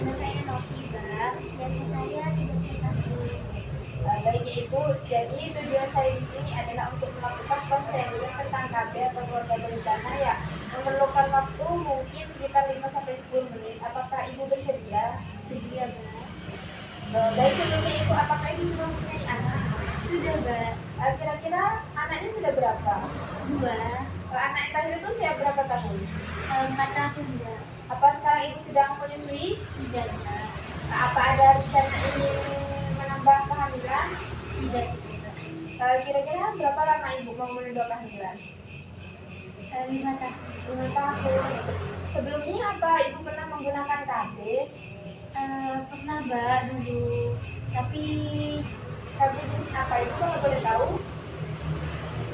Nama saya Novi, Bang. Biasa saya 31 tahun. Baik Ibu, jadi tujuan saya di sini adalah untuk melakukan konseling tentang KB atau keluarga berencana ya. Memerlukan waktu mungkin sekitar 5 sampai 10 menit. Apakah Ibu bersedia? Sedia, Bang. Baik sebelumnya Ibu, apakah Ibu sudah mempunyai anak? Sudah, Bang. Kira-kira anaknya sudah berapa? 2, Anak yang terakhir itu usia berapa tahun? 4 tahun, Bang. Apa sekarang Ibu sedang menyusui? Tidak, Bang. Apa ada rencana ingin menambah kehamilan? Tidak, Kira-kira berapa lama Ibu mau menunda kehamilan? 5 tahun. 5 tahun. Sebelumnya apa Ibu pernah menggunakan KB? Pernah, Bang, dulu. Tapi KB jenis apa Ibu kalau boleh tahu?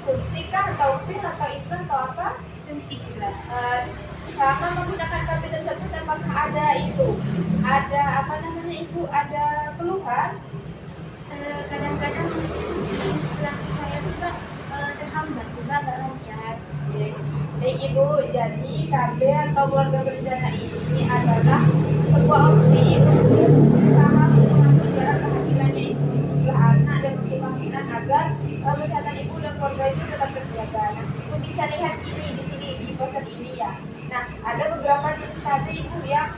Suntik kah atau pil atau implan atau apa? suntik, Bang. Sama menggunakan KB tersebut apakah ada ada apa namanya Ibu, ada keluhan? Kadang-kadang menstruasi saya tuh, Bang, terhambat, juga agak lancar. Baik Ibu, jadi KB atau keluarga berencana ini adalah sebuah opsi untuk berusaha mengatur jarak kehamilannya Ibu, jumlah anak dan waktu kehamilan agar kesehatan Ibu dan keluarga itu tetap terjaga. Nah, Ibu bisa lihat ini di sini di poster ini ya. Nah, ada beberapa jenis KB Ibu yang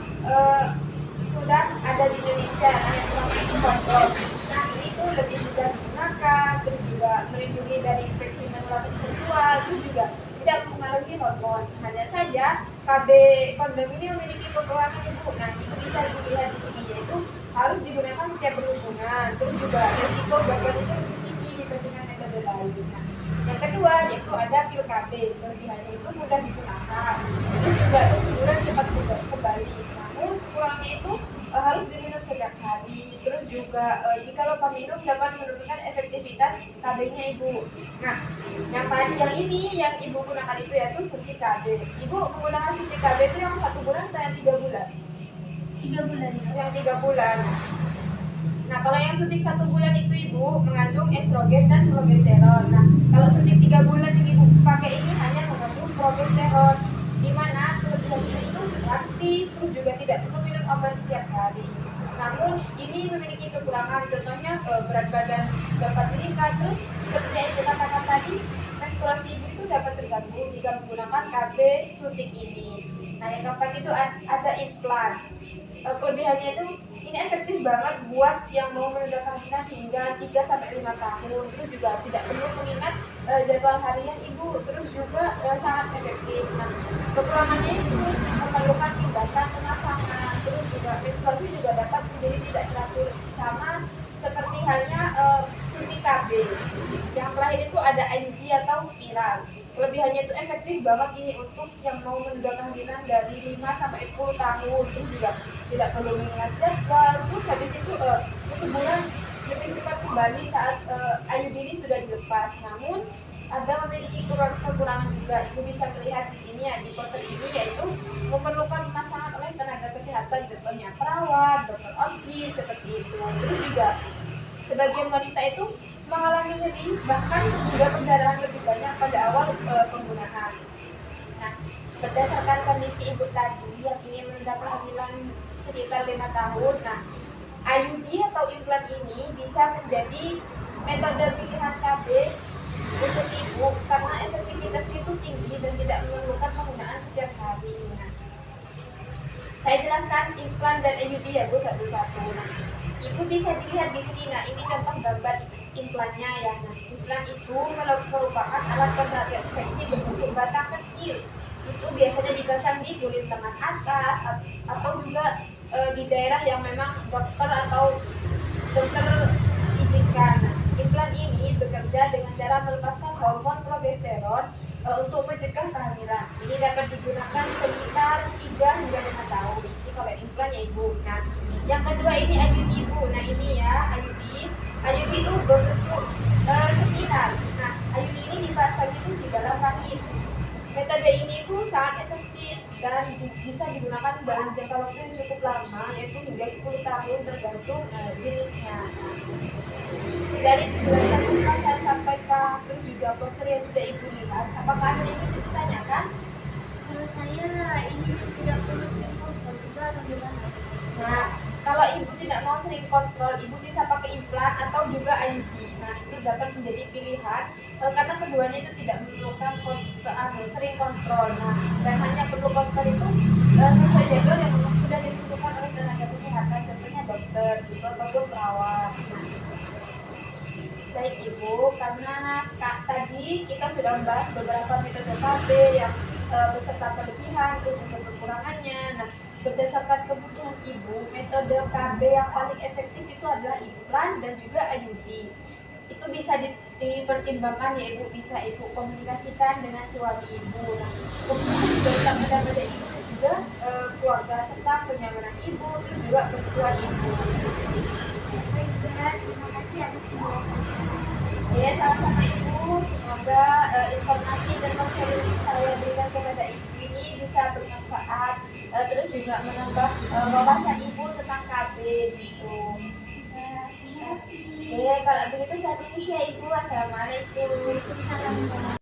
sudah ada di Indonesia. Nah, yang pertama itu kontrol. Nah, ini tuh lebih mudah digunakan, terus juga melindungi dari infeksi menular seksual, terus juga tidak mempengaruhi hormon. Hanya saja KB kondom ini memiliki kekurangan Ibu. Nah, itu bisa dilihat di sini, yaitu harus digunakan setiap berhubungan. Terus juga resiko gagal itu lebih tinggi dibandingkan metode lain. Nah, yang kedua yaitu ada pil KB. Kelebihannya itu mudah digunakan. Terus juga kesuburan cepat kembali. Namun kurangnya itu harus diminum setiap hari. Terus juga jika lupa minum dapat menurunkan efektivitas KB-nya Ibu. Nah, yang tadi yang ini yang Ibu gunakan itu yaitu suntik KB. Ibu menggunakan suntik KB itu yang 1 bulan atau yang 3 bulan? 3 bulan. Yang 3 bulan. Nah, kalau yang suntik 1 bulan itu Ibu mengandung estrogen dan progesteron. Nah, kalau suntik 3 bulan yang Ibu pakai ini hanya mengandung progesteron, di mana kelebihannya itu praktis, terus juga tidak perlu minum obat setiap hari. Namun ini memiliki kekurangan, contohnya berat badan dapat meningkat, terus seperti yang Ibu katakan tadi, menstruasi Ibu itu dapat terganggu jika menggunakan KB suntik ini. Nah, yang keempat itu ada implan. Kelebihannya itu ini efektif banget buat yang mau menunda kehamilan hingga 3 sampai 5 tahun. Terus juga tidak perlu mengingat jadwal harian Ibu, terus juga sangat efektif. Nah, kekurangannya itu memerlukan tindakan pemasangan, terus juga menstruasi juga dapat menjadi tidak teratur, sama seperti halnya suntik KB. Yang terakhir itu ada IUD atau spiral. Kelebihannya itu efektif banget ini untuk yang mau menunda kehamilan dari 5 sampai 10 tahun. Terus juga tidak perlu mengingat jadwal. Terus habis itu sebulan lebih cepat kembali saat IUD ini sudah dilepas. Namun ada memiliki kekurangan juga. Ibu bisa melihat di sini ya, di poster ini, yaitu memerlukan pemasangan oleh tenaga kesehatan, contohnya perawat, dokter obstetrik, seperti itu. Terus juga sebagian wanita itu mengalami nyeri, bahkan juga perdarahan lebih banyak pada awal penggunaan. Nah, berdasarkan kondisi Ibu tadi yang ingin menunda kehamilan sekitar 5 tahun, nah IUD atau implan ini bisa menjadi metode pilihan KB untuk Ibu karena efektivitasnya itu tinggi dan tidak memerlukan penggunaan setiap hari. Nah, saya jelaskan implan dan IUD ya Bu satu-satu. Nah, Ibu bisa dilihat di sini. Nah, ini contoh gambar implannya ya. Nah, implan itu merupakan alat kontrasepsi berbentuk batang kecil. Itu biasanya dipasang di kulit lengan atas atau juga di daerah yang memang dokter izinkan. Nah, implan ini bekerja dengan cara melepaskan hormon progesteron untuk mencegah kehamilan. Ini dapat digunakan sekitar 3 hingga 5 tahun. Ini kalau implan ya Ibu. Nah, yang kedua ini IUD Ibu. Nah, ini ya IUD. IUD itu berbentuk spiral. Nah, IUD ini dipasang itu di dalam rahim. Metode ini itu sangat efektif dan bisa digunakan dalam jangka waktu yang cukup lama, yaitu hingga 10 tahun tergantung jenisnya. Dari penjelasan yang saya sampaikan, terus juga poster yang sudah Ibu lihat, apakah ada yang ingin ditanyakan? Kalau saya ini tidak perlu simpul juga, alhamdulillah. Nah, kontrol, ibu bisa pakai implan atau juga IUD. Nah, itu dapat menjadi pilihan karena keduanya itu tidak memerlukan sering kontrol. Nah, dan hanya perlu kontrol itu sesuai jadwal yang memang sudah ditentukan oleh tenaga kesehatan, contohnya dokter gitu ataupun perawat. Baik Ibu, karena tadi kita sudah membahas beberapa metode KB yang beserta kelebihan dan juga kekurangannya. Nah, berdasarkan kebutuhan Ibu, metode KB yang paling efektif itu adalah implan dan juga IUD. Itu bisa dipertimbangkan ya Ibu, bisa Ibu komunikasikan dengan suami Ibu. Nah, kemudian juga pada Ibu dan juga keluarga serta kenyamanan Ibu, terus juga kebutuhan Ibu. Terima kasih atas penjelasannya. Ya, sama-sama Ibu. Semoga informasi dan materi yang saya berikan kepada Ibu ini bisa bermanfaat, terus juga menambah wawasan Ibu tentang KB gitu. Oke, kalau begitu saya permisi ya Ibu. Assalamualaikum.